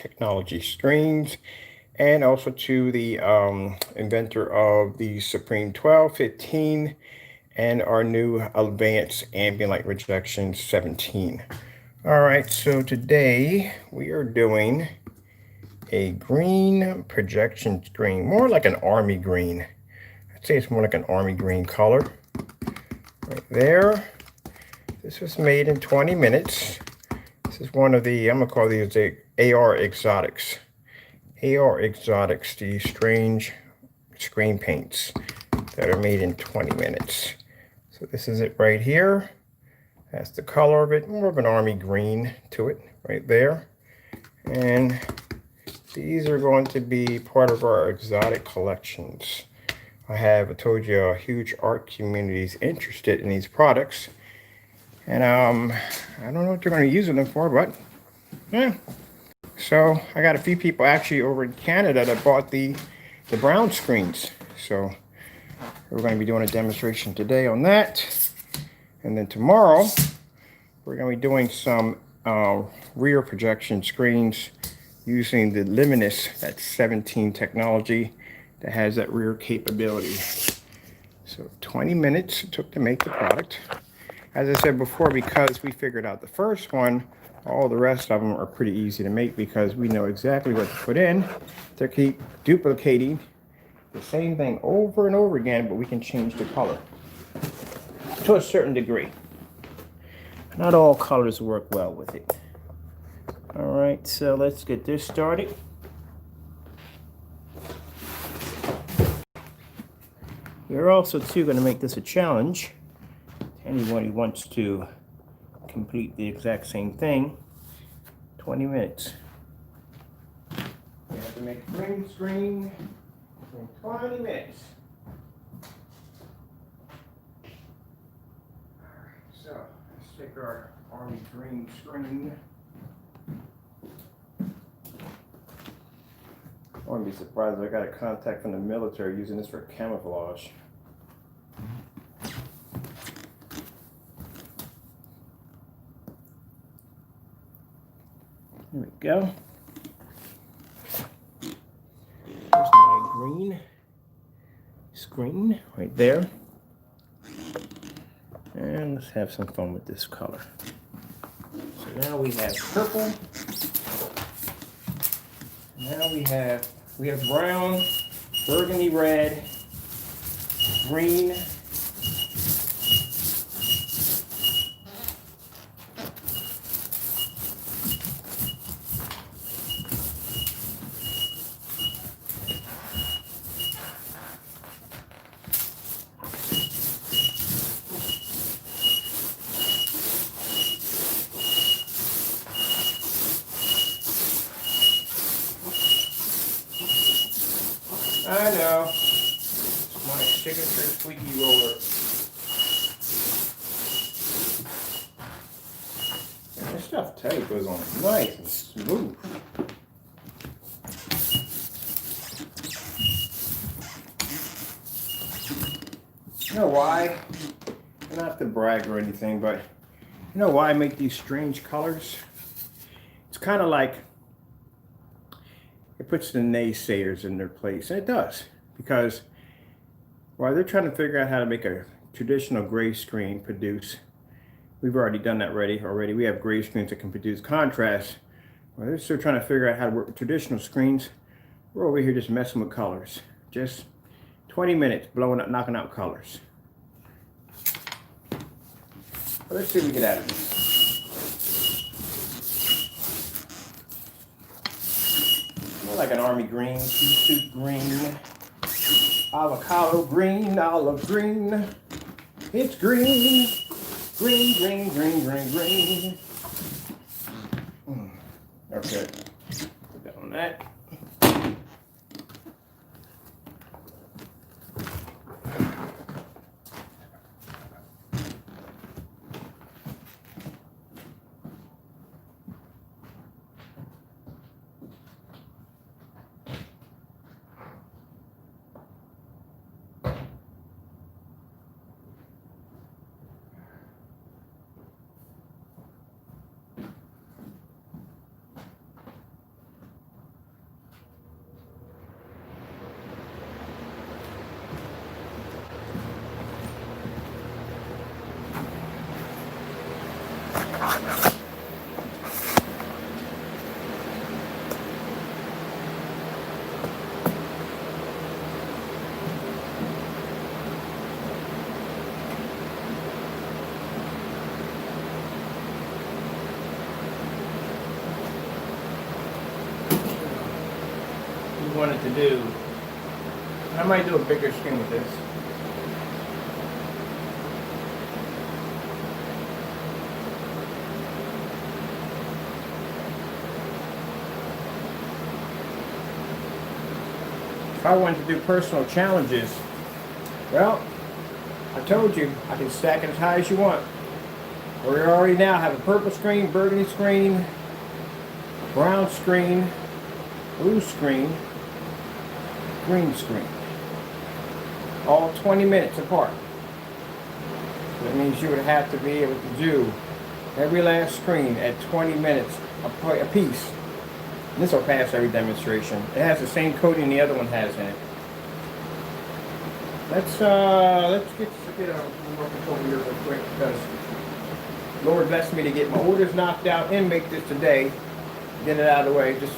technology screens, and also to the inventor of the Supreme 1215 and our new advanced ambient light rejection 17. All right, so today we are doing a green projection screen, more like an army green. I'd say it's more like an army green color. Right there. This was made in 20 minutes. This is one of the, I'm gonna call these the AR exotics. AR exotics, these strange screen paints that are made in 20 minutes. So this is it right here. That's the color of it, more of an army green to it right there. And these are going to be part of our exotic collections. I told you, a huge art community is interested in these products. And I don't know what they're going to use them for, but yeah. So I got a few people actually over in Canada that bought the brown screens. So we're going to be doing a demonstration today on that. And then tomorrow, we're going to be doing some rear projection screens using the Luminous, that 17 technology that has that rear capability. So 20 minutes it took to make the product. As I said before, because we figured out the first one, all the rest of them are pretty easy to make because we know exactly what to put in to keep duplicating the same thing over and over again, but we can change the color to a certain degree. Not all colors work well with it. All right, so let's get this started. We're also too going to make this a challenge. Anyone who wants to complete the exact same thing, 20 minutes. We have to make a green screen in 20 minutes. Alright, so let's take our army green screen. I wouldn't be surprised if I got a contact from the military using this for camouflage. There we go. There's my green screen right there. And let's have some fun with this color. So now we have purple. Now we have brown, burgundy red, green, I know, it's my signature squeaky roller. And this stuff tape goes on nice and smooth. You know why? Not to brag or anything, but you know why I make these strange colors? It's kind of like it puts the naysayers in their place, and it does, because while they're trying to figure out how to make a traditional gray screen produce, we've already done that already. We have gray screens that can produce contrast. While they're still trying to figure out how to work with traditional screens, we're over here just messing with colors. Just 20 minutes blowing up, knocking out colors. But let's see what we get out of this. Like an army green, pea soup green, avocado green, olive green. It's green, green, green, green, green, green. Okay, put that on that. we wanted to do. I might do a bigger screen with this. If I wanted to do personal challenges, well, I told you, I can stack it as high as you want. We already now have a purple screen, burgundy screen, brown screen, blue screen, green screen. All 20 minutes apart. That means you would have to be able to do every last screen at 20 minutes a piece. This will pass every demonstration. It has the same coating the other one has in it. Let's get more control here real quick, because Lord blessed me to get my orders knocked out and make this today. Get it out of the way. Just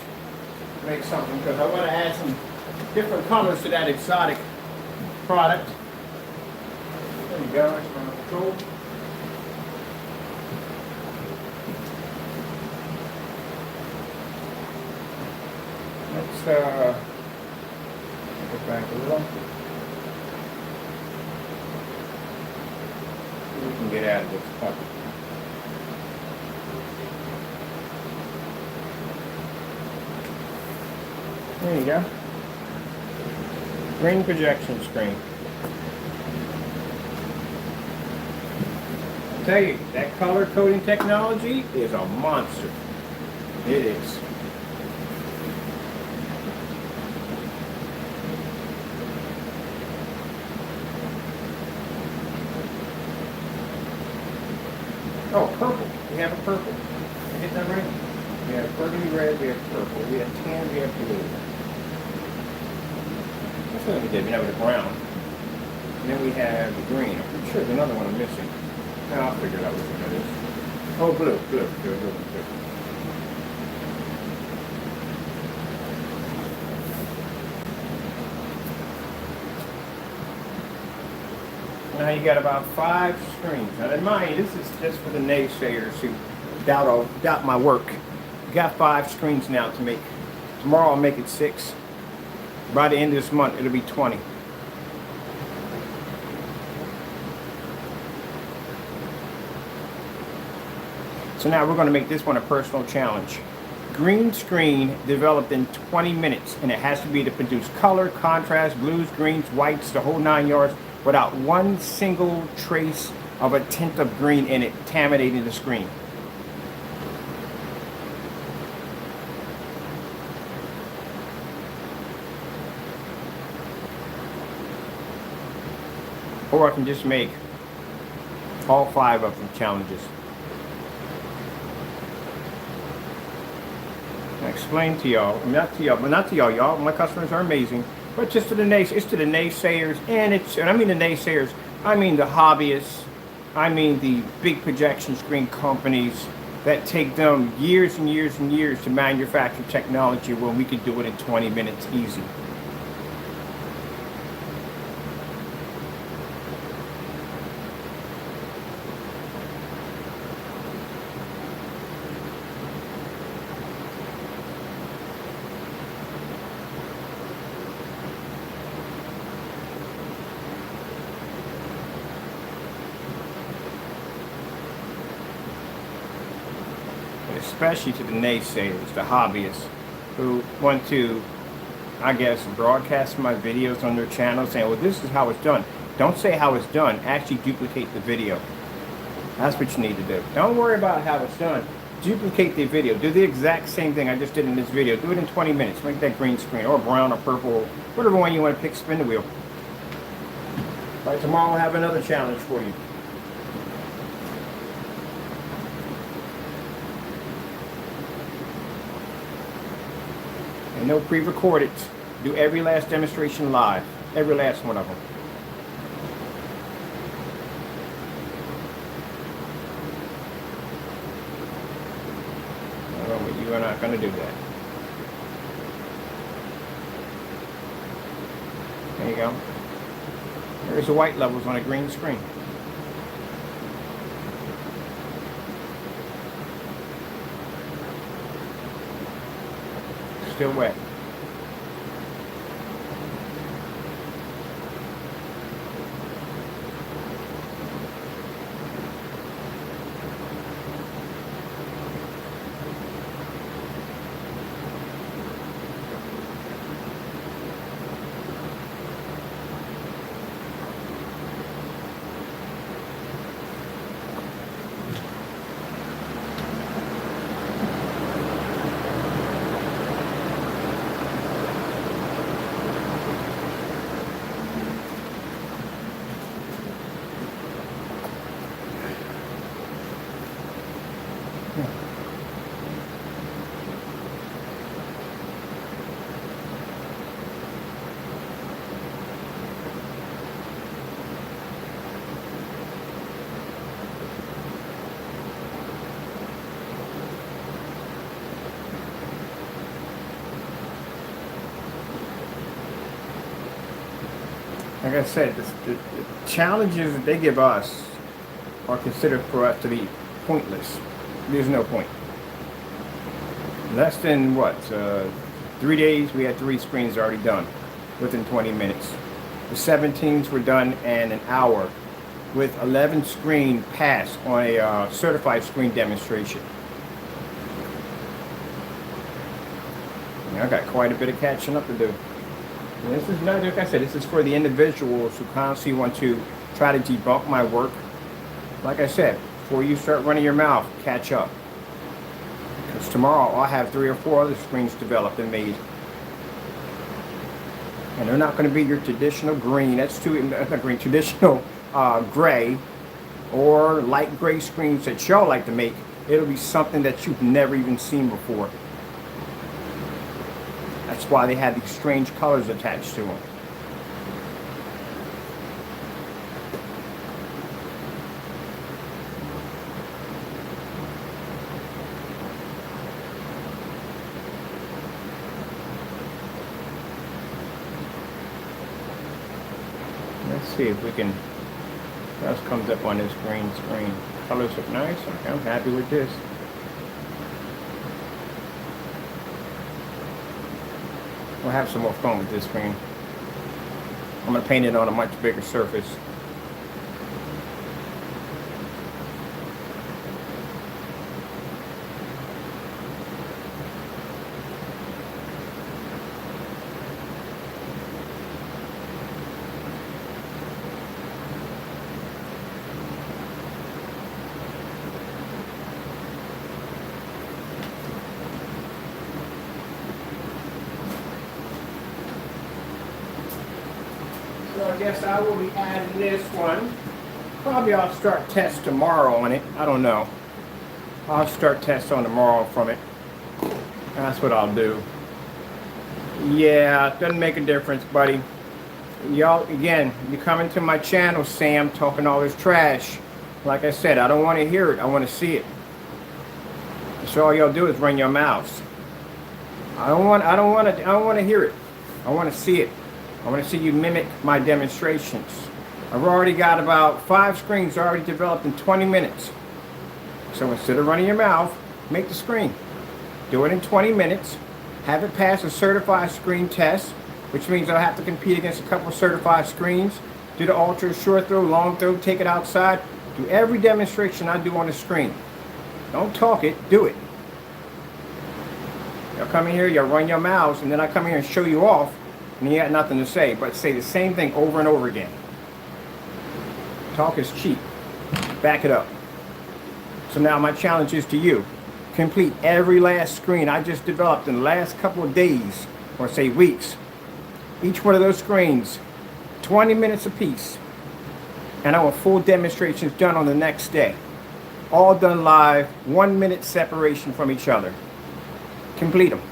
make something, because I want to add some different colors to that exotic product. There you go. That's my control. Let's go back a little. We can get out of this puppy. There you go. Green projection screen. I tell you, that color coding technology is a monster. It is. Oh, purple. We have a purple. Did I get that right? We have burgundy red, we have purple, we have tan, we have blue. That's what we did. We have the brown. And then we have the green. I'm pretty sure there's another one I'm missing. Now I'll figure out which one it is. Oh, blue. Blue. Now you got about 5 screens. Now mind you, this is just for the naysayers who doubt my work. You got 5 screens now to make. Tomorrow I'll make it 6. By the end of this month, it'll be 20. So now we're going to make this one a personal challenge. Green screen developed in 20 minutes, and it has to be to produce color, contrast, blues, greens, whites, the whole 9 yards, without one single trace of a tint of green in it contaminating the screen. Or I can just make all 5 of them challenges. I explain to y'all, not to y'all, my customers are amazing, but just to the naysayers, and I mean the naysayers, I mean the hobbyists, I mean the big projection screen companies that take them years and years and years to manufacture technology when we could do it in 20 minutes easy. Especially to the naysayers, the hobbyists, who want to, I guess, broadcast my videos on their channel saying, well, this is how it's done. Don't say how it's done. Actually duplicate the video. That's what you need to do. Don't worry about how it's done. Duplicate the video. Do the exact same thing I just did in this video. Do it in 20 minutes. Make that green screen, or brown, or purple, whatever one you want to pick. Spin the wheel. All right, tomorrow I'll have another challenge for you. No pre-recorded. Do every last demonstration live. Every last one of them. I know, but you are not going to do that. There you go. There's the white levels on a green screen. Still wet. Like I said, the challenges that they give us are considered for us to be pointless. There's no point. Less than what, 3 days, we had 3 screens already done within 20 minutes. The 17s were done in an hour with 11 screen pass on a certified screen demonstration. I got quite a bit of catching up to do. And this is not, like I said, this is for the individuals who constantly want to try to debunk my work. Like I said, before you start running your mouth, catch up. Because tomorrow I'll have 3 or 4 other screens developed and made. And they're not going to be your traditional green, that's not green, traditional gray or light gray screens that y'all like to make. It'll be something that you've never even seen before. That's why they have these strange colors attached to them. Let's see if we can, what else comes up on this green screen. Colors look nice. Okay, I'm happy with this. We'll have some more fun with this screen. I'm going to paint it on a much bigger surface. So I guess I will be adding this one. Probably I'll start test tomorrow on it. I don't know. I'll start test on tomorrow from it. That's what I'll do. Yeah, it doesn't make a difference, buddy. Y'all, again, you come into my channel, Sam, talking all this trash. Like I said, I don't want to hear it. I want to see it. So all y'all do is run your mouths. I don't want to hear it. I want to see it. I want to see you mimic my demonstrations. I've already got about 5 screens already developed in 20 minutes. So instead of running your mouth, make the screen. Do it in 20 minutes. Have it pass a certified screen test, which means I'll have to compete against a couple of certified screens. Do the ultra, short throw, long throw, take it outside. Do every demonstration I do on the screen. Don't talk it, do it. Y'all come in here, y'all run your mouths, and then I come here and show you off, and you got nothing to say, but say the same thing over and over again. Talk is cheap. Back it up. So now my challenge is to you. Complete every last screen I just developed in the last couple of days, or say weeks. Each one of those screens, 20 minutes apiece. And I want full demonstrations done on the next day. All done live, 1 minute separation from each other. Complete them.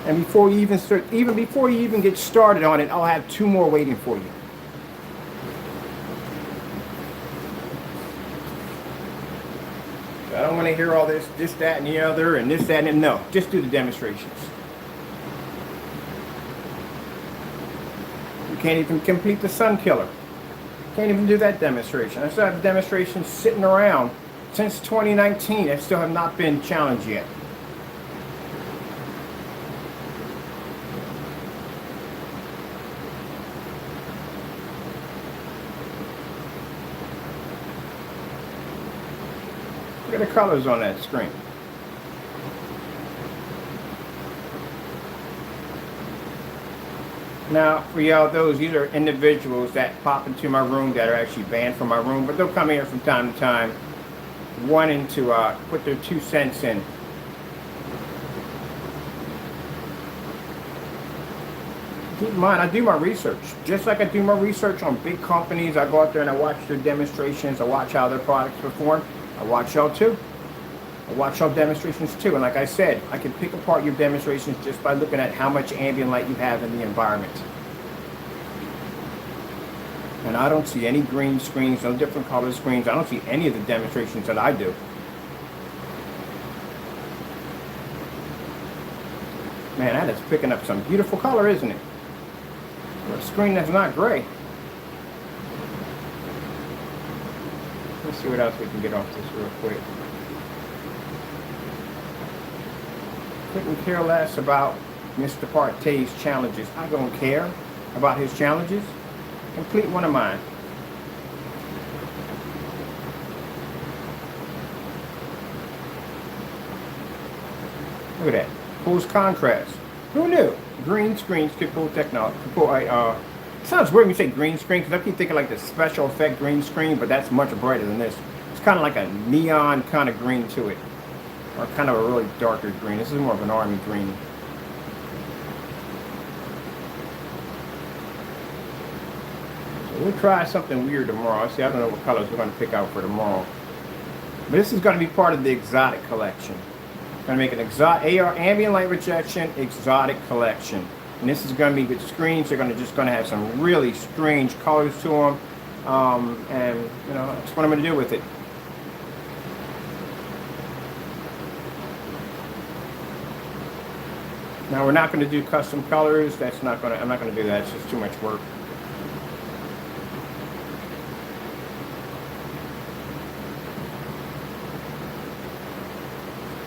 And before you even start, even before you even get started on it, I'll have 2 more waiting for you. I don't want to hear all this, that, and the other, and this, that, and no. Just do the demonstrations. You can't even complete the sun killer. Can't even do that demonstration. I still have demonstrations sitting around since 2019 that still have not been challenged yet. Look at the colors on that screen. Now, for y'all, these are individuals that pop into my room that are actually banned from my room, but they'll come here from time to time wanting to put their 2 cents in. Keep in mind, I do my research. Just like I do my research on big companies, I go out there and I watch their demonstrations, I watch how their products perform. I watch y'all too. I watch y'all demonstrations too. And like I said, I can pick apart your demonstrations just by looking at how much ambient light you have in the environment. And I don't see any green screens, no different color screens. I don't see any of the demonstrations that I do. Man, that is picking up some beautiful color, isn't it? A screen that's not gray. Let's see what else we can get off this real quick. Couldn't care less about Mr. Partey's challenges. I don't care about his challenges. Complete one of mine. Look at that. Pulls contrast. Who knew? Green screens could pull technology. It sounds weird when you say green screen because I keep thinking like the special effect green screen, but that's much brighter than this. It's kind of like a neon kind of green to it, or kind of a really darker green. This is more of an army green. So we'll try something weird tomorrow. See, I don't know what colors we're going to pick out for tomorrow. But this is going to be part of the exotic collection. I'm going to make an exotic AR ambient light rejection exotic collection. And this is going to be with screens. They're going to have some really strange colors to them. And you know, that's what I'm going to do with it. Now we're not going to do custom colors. I'm not going to do that. It's just too much work.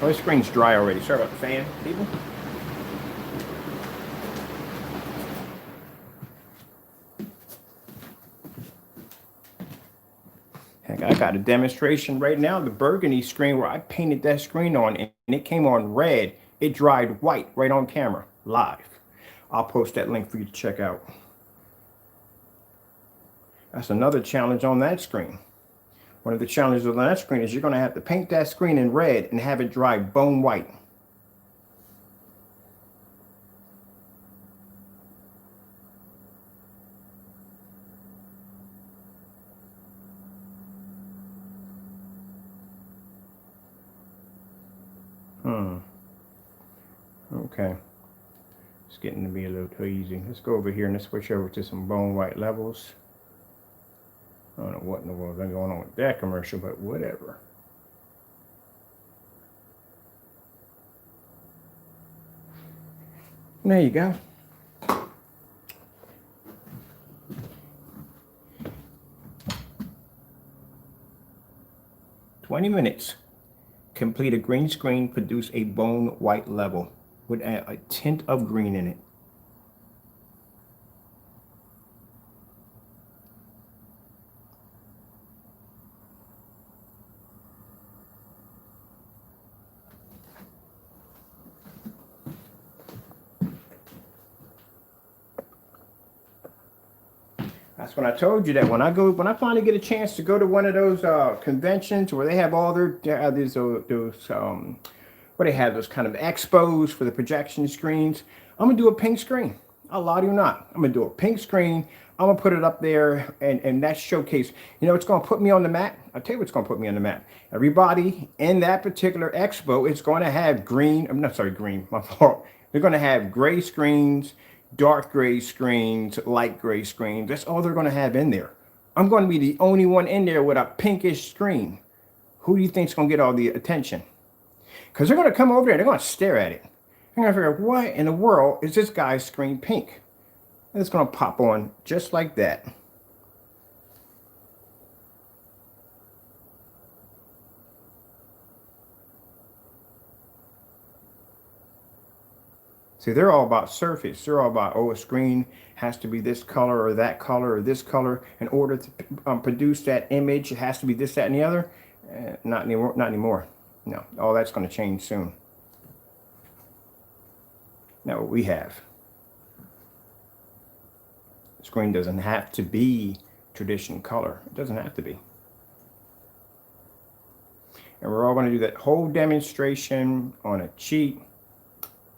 Oh, this screen's dry already. Sorry about the fan, people. Heck, I got a demonstration right now. The burgundy screen where I painted that screen on and it came on red. It dried white right on camera, live. I'll post that link for you to check out. That's another challenge on that screen. One of the challenges on that screen is you're going to have to paint that screen in red and have it dry bone white. Okay. It's getting to be a little too easy. Let's go over here and let's switch over to some bone white levels. I don't know what in the world is going on with that commercial, but whatever. There you go. "20 minutes. Complete a green screen, produce a bone white level with a tint of green in it." That's when I told you that when I finally get a chance to go to one of those conventions where they have all their where they have those kind of expos for the projection screens, I'm gonna do a pink screen. I'll lie to you not. I'm gonna do a pink screen. I'm gonna put it up there and that showcase. You know, it's gonna put me on the map. I'll tell you what's gonna put me on the map. Everybody in that particular expo is going to have green. I'm not sorry, green. My fault. They're going to have gray screens, dark gray screens, light gray screens. That's all they're going to have in there. I'm going to be the only one in there with a pinkish screen. Who do you think's going to get all the attention? Because they're going to come over there. They're going to stare at it. They're going to figure out, what in the world is this guy's screen pink? And it's going to pop on just like that. See, they're all about surface. They're all about, oh, a screen has to be this color or that color or this color in order to produce that image. It has to be this, that, and the other. Not anymore. Not anymore. No, all that's going to change soon. Now what we have. The screen doesn't have to be traditional color. It doesn't have to be. And we're all going to do that whole demonstration on a cheap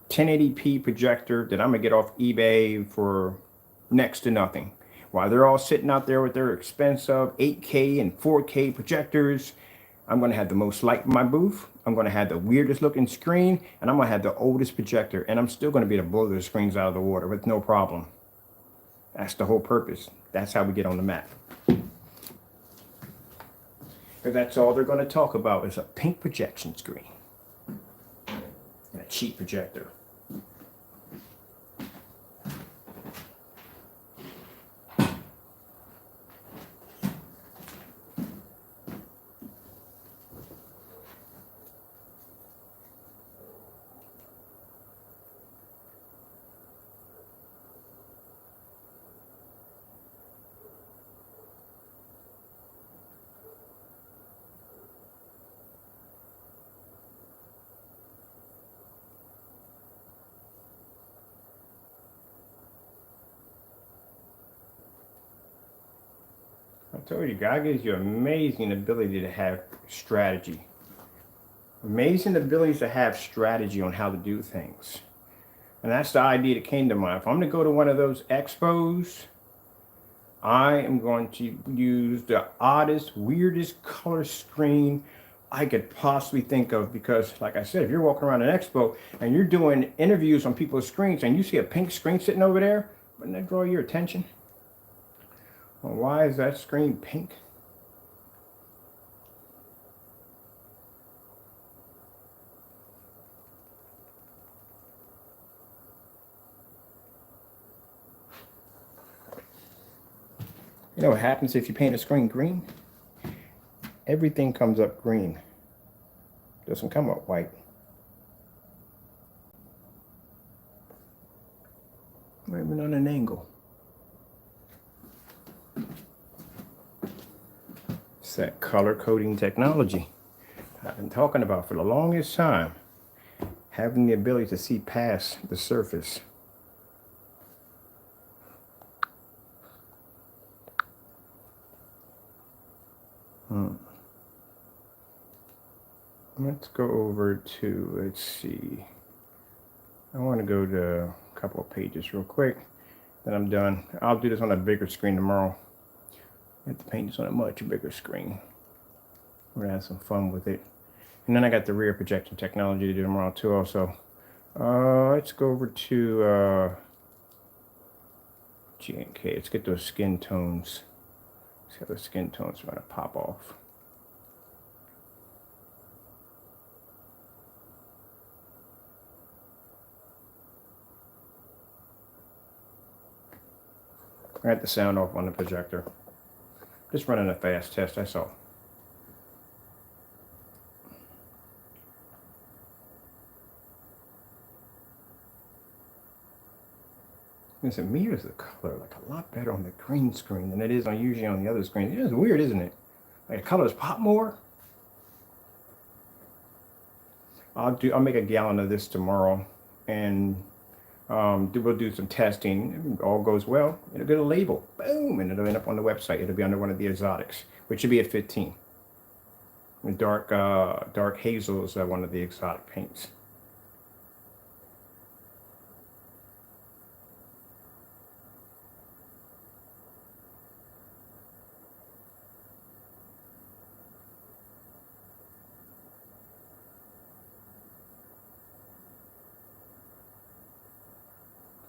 1080p projector that I'm gonna get off eBay for next to nothing. While they're all sitting out there with their expensive 8K and 4K projectors, I'm gonna have the most light in my booth. I'm gonna have the weirdest looking screen, and I'm gonna have the oldest projector, and I'm still gonna be able to blow those screens out of the water with no problem. That's the whole purpose. That's how we get on the map. Because that's all they're gonna talk about is a pink projection screen and a cheap projector. told you, God gives you amazing ability to have strategy. Amazing abilities to have strategy on how to do things. And that's the idea that came to mind. If I'm going to go to one of those expos, I am going to use the oddest, weirdest color screen I could possibly think of, because like I said, if you're walking around an expo and you're doing interviews on people's screens and you see a pink screen sitting over there, wouldn't that draw your attention? Well, why is that screen pink? You know what happens if you paint a screen green? Everything comes up green. Doesn't come up white. Not even on an angle. It's that color coding technology I've been talking about for the longest time. Having the ability to see past the surface. Let's go over to, let's see. I want to go to a couple of pages real quick. Then I'm done. I'll do this on a bigger screen tomorrow. I have to paint this on a much bigger screen. We're gonna have some fun with it. And then I got the rear projection technology to do tomorrow too also. Let's go over to G&K. Let's get those skin tones. See how those skin tones are gonna pop off. I had the sound off on the projector. Just running a fast test, that's all. Listen, mirrors the color like a lot better on the green screen than it is usually on the other screen. It's weird, isn't it? Like the colors pop more. I'll make a gallon of this tomorrow, and we'll do some testing. If all goes well, it'll get a label, boom, and it'll end up on the website. It'll be under one of the exotics, which should be at 15. The dark hazel is one of the exotic paints.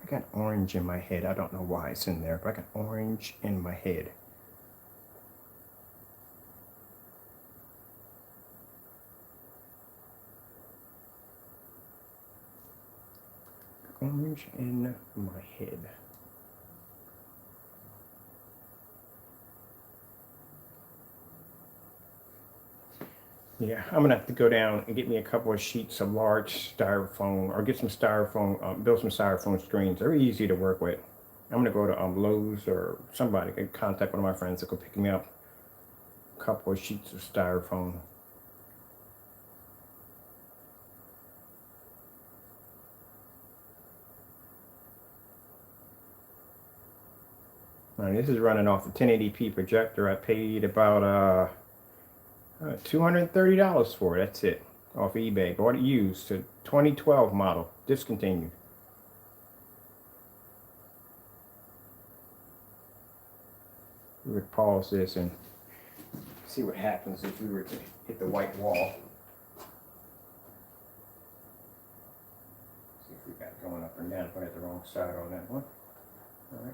I got orange in my head. I don't know why it's in there, but I got orange in my head. Orange in my head. Yeah, I'm gonna have to go down and get me a couple of sheets of large styrofoam, or get some styrofoam, build some styrofoam screens. They're easy to work with. I'm gonna go to Lowe's, or somebody can contact one of my friends that could pick me up a couple of sheets of styrofoam. All right, this is running off the 1080p projector. I paid about $230 for it. That's it, off eBay. Bought it used, to 2012 model, discontinued. We would pause this and see what happens if we were to hit the white wall. See if we got it going up or down. If I got the wrong side on that one. All right.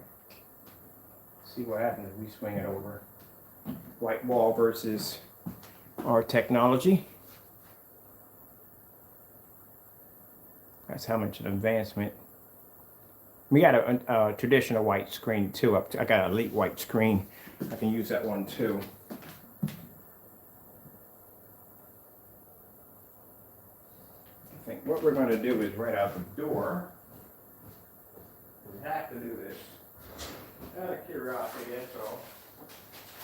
See what happens if we swing it over. White wall versus our technology. That's how much an advancement. We got a traditional white screen too. I got an elite white screen. I can use that one too. I think what we're going to do is right out the door. We have to do this. Out of curiosity, that's all.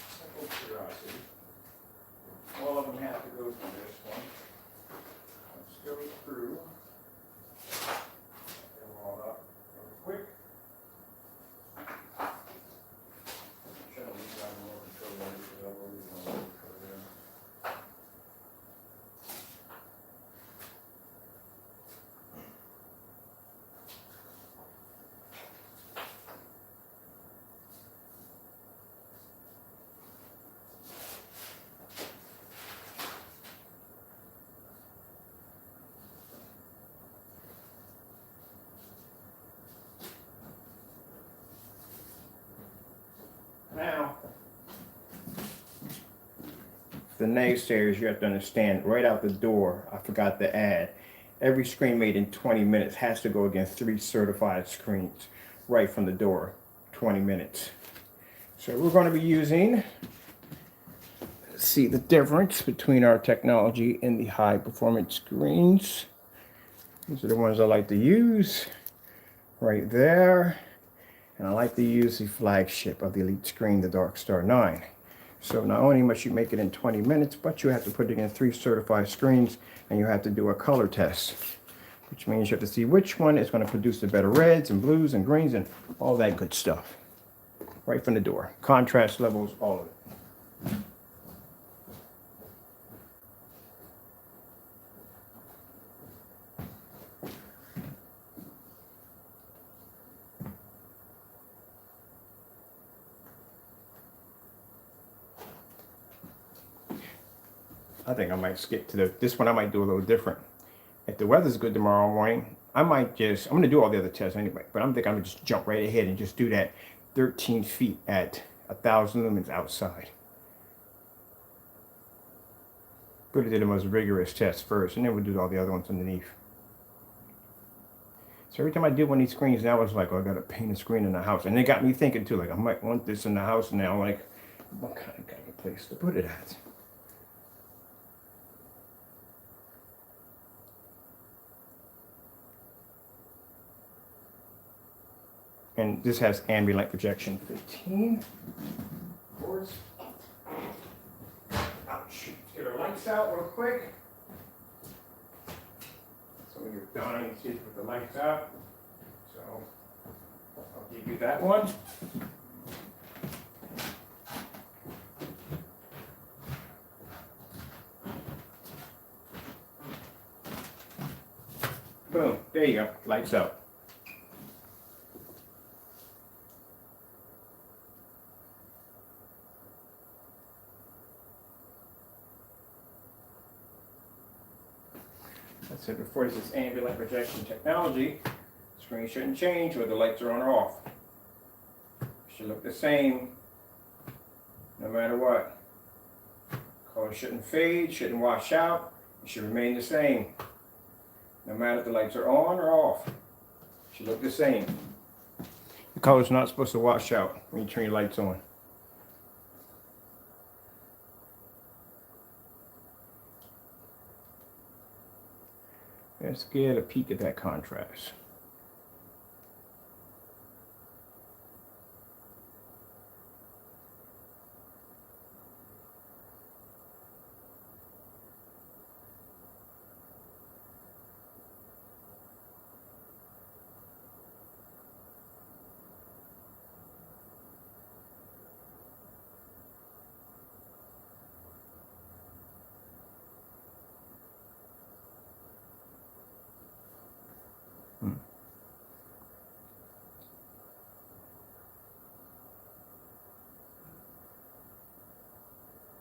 Simple curiosity. All of them have to go through this one. Let's go through. Get them all up real quick. Show them got more control the naysayers, you have to understand right out the door, I forgot to add, every screen made in 20 minutes has to go against 3 certified screens right from the door, 20 minutes. So we're going to be using, see the difference between our technology and the high performance screens. These are the ones I like to use right there. And I like to use the flagship of the Elite screen, the Darkstar 9. So not only must you make it in 20 minutes, but you have to put it in 3 certified screens, and you have to do a color test, which means you have to see which one is going to produce the better reds and blues and greens and all that good stuff. Right from the door. Contrast levels, all of it. I think I might skip to this one. I might do a little different. If the weather's good tomorrow morning, I'm going to do all the other tests anyway, but I'm going to just jump right ahead and just do that 13 feet at 1,000 lumens outside. Put it in the most rigorous test first, and then we'll do all the other ones underneath. So every time I do one of these screens now, it's like, oh, I got to paint a screen in the house. And it got me thinking too, like, I might want this in the house now. Like, what kind of place to put it at? And this has ambient light projection 15. Of course. Ouch. Let's get our lights out real quick. So when you're done, you see to put the lights out. So I'll give you that one. Boom. There you go. Lights out. I said before, this is ambient light projection technology. The screen shouldn't change whether the lights are on or off. It should look the same no matter what. Color shouldn't fade, shouldn't wash out. It should remain the same no matter if the lights are on or off. It should look the same. The color's not supposed to wash out when you turn your lights on. Let's get a peek at that contrast.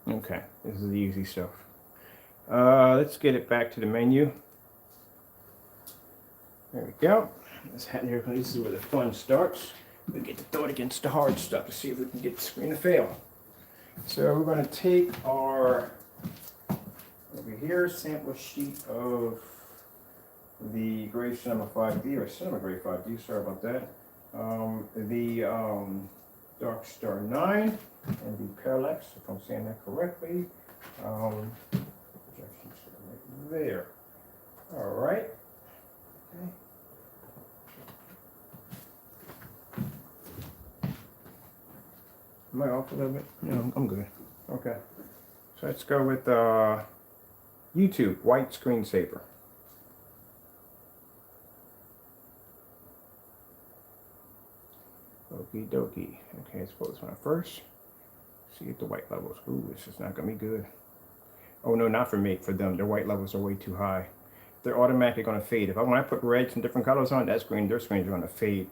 Okay, this is the easy stuff. Let's get it back to the menu. There we go. This is where the fun starts. We get to throw it against the hard stuff to see if we can get the screen to fail. So we're going to take our, over here, sample sheet of the Gray Cinema 5D, or Cinema Gray 5D, sorry about that. The Darkstar 9 and the Parallax, if I'm saying that correctly. Projections right there. All right. Okay. Am I off a little bit? No, I'm good. Okay. So let's go with YouTube, white screensaver. Okie dokie. Okay, let's pull this one up first. See if the white levels. Ooh, this is not gonna be good. Oh no, not for me, for them. Their white levels are way too high. They're automatically gonna fade. When I put reds and different colors on that screen, their screens are gonna fade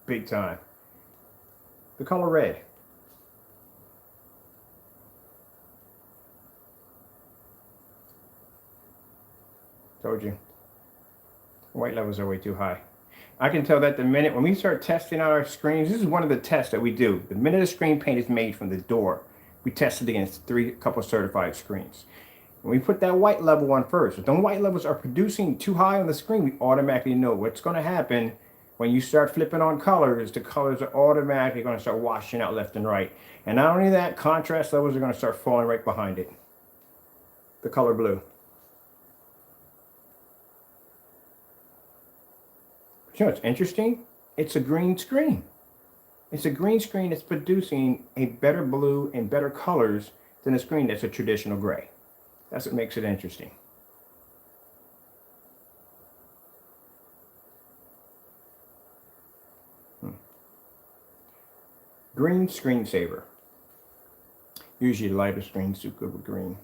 big time. The color red. Told you. White levels are way too high. I can tell that the minute when we start testing our screens, this is one of the tests that we do. The minute the screen paint is made from the door, We tested against a couple of certified screens. And we put that white level on first. If the white levels are producing too high on the screen, we automatically know what's going to happen when you start flipping on colors. The colors are automatically going to start washing out left and right. And not only that, contrast levels are going to start falling right behind it. The color blue. But you know what's interesting? It's a green screen. It's a green screen that's producing a better blue and better colors than a screen that's a traditional gray. That's what makes it interesting. Green screensaver. Usually lighter screens do good with green.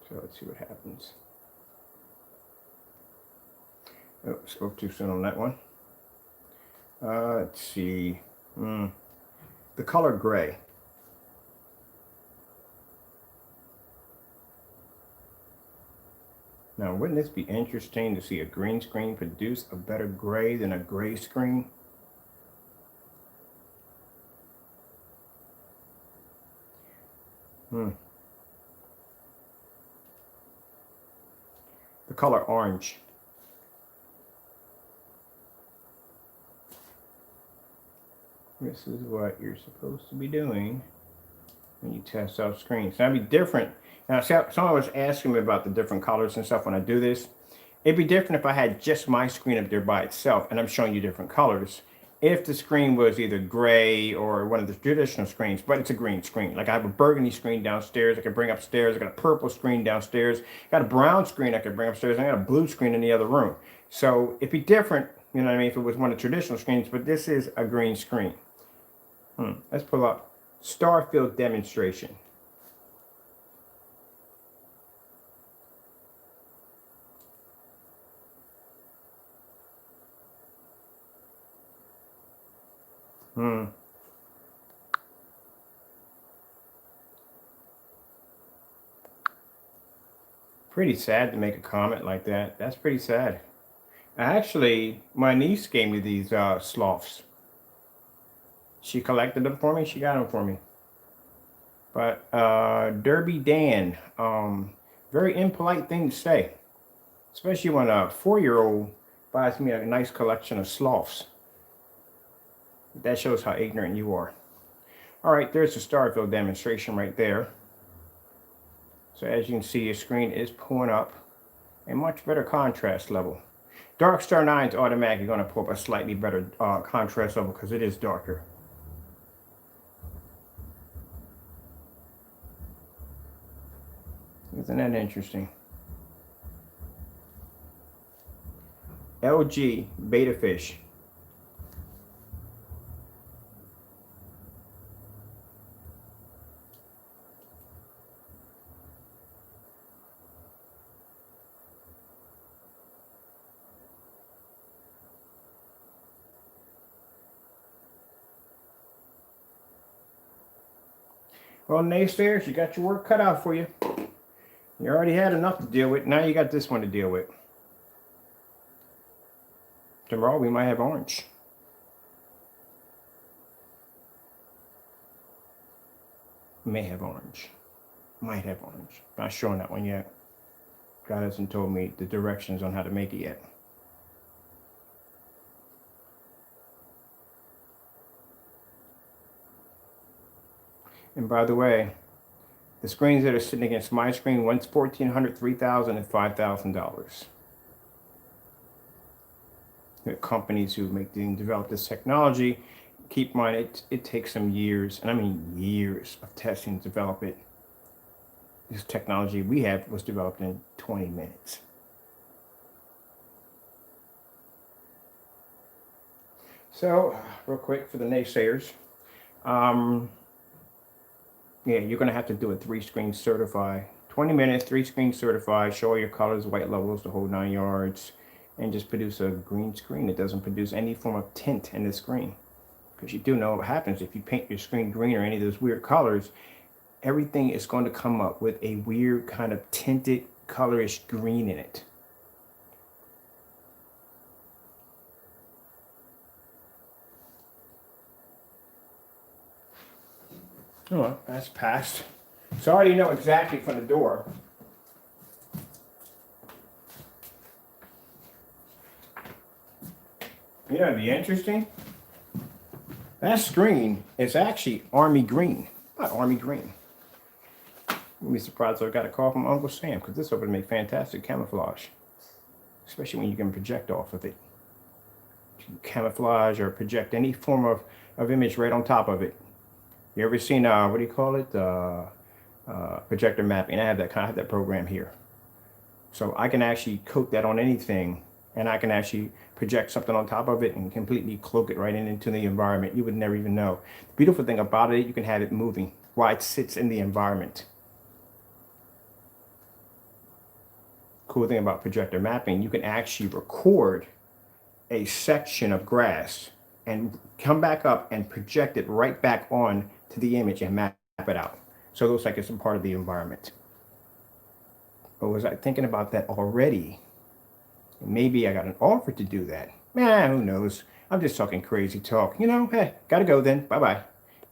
So let's see what happens. Oh, spoke too soon on that one. Let's see. The color gray. Now, wouldn't this be interesting to see a green screen produce a better gray than a gray screen? The color orange. This is what you're supposed to be doing when you test out screens. Now, it'd be different. Now, someone was asking me about the different colors and stuff when I do this. It'd be different if I had just my screen up there by itself and I'm showing you different colors. If the screen was either gray or one of the traditional screens, but it's a green screen. Like I have a burgundy screen downstairs I can bring upstairs. I got a purple screen downstairs. Got a brown screen I can bring upstairs. I got a blue screen in the other room. So it'd be different, you know what I mean, if it was one of the traditional screens, but this is a green screen. Let's pull up Starfield demonstration. Pretty sad to make a comment like that. That's pretty sad. Actually, my niece gave me these sloths. She collected them for me. She got them for me. But Derby Dan, very impolite thing to say, especially when a 4-year-old buys me a nice collection of sloths. That shows how ignorant you are. All right, there's the Starfield demonstration right there. So as you can see, your screen is pulling up a much better contrast level. Darkstar 9 is automatically going to pull up a slightly better contrast level because it is darker. Isn't that interesting? LG Beta Fish. Well, naysayers, you got your work cut out for you. You already had enough to deal with. Now you got this one to deal with. Tomorrow we might have orange. May have orange. Might have orange. Not sure on that one yet. God hasn't told me the directions on how to make it yet. And by the way, the screens that are sitting against my screen, one's $1,400, $3,000, and $5,000. The companies who develop this technology, keep in mind it takes some years, and I mean years of testing to develop it. This technology we have was developed in 20 minutes. So, real quick for the naysayers. Yeah, you're going to have to do a 3-screen certify. 20 minutes, 3-screen certify, show all your colors, white levels, the whole 9 yards, and just produce a green screen. It doesn't produce any form of tint in the screen. Because you do know what happens if you paint your screen green or any of those weird colors, everything is going to come up with a weird kind of tinted, colorish green in it. Oh, that's passed. So I already know exactly from the door. You know, it'd be interesting. That screen is actually army green, not army green. You'll be surprised I got a call from Uncle Sam because this would make fantastic camouflage, especially when you can project off of it. You can camouflage or project any form of image right on top of it. You ever seen what do you call it? Projector mapping. I have that program here. So I can actually coat that on anything, and I can actually project something on top of it and completely cloak it right into the environment. You would never even know. The beautiful thing about it, you can have it moving while it sits in the environment. Cool thing about projector mapping, you can actually record a section of grass and come back up and project it right back on to the image and map it out. So it looks like it's a part of the environment. But was I thinking about that already? Maybe I got an offer to do that. Who knows? I'm just talking crazy talk. You know, hey, gotta go then. Bye-bye.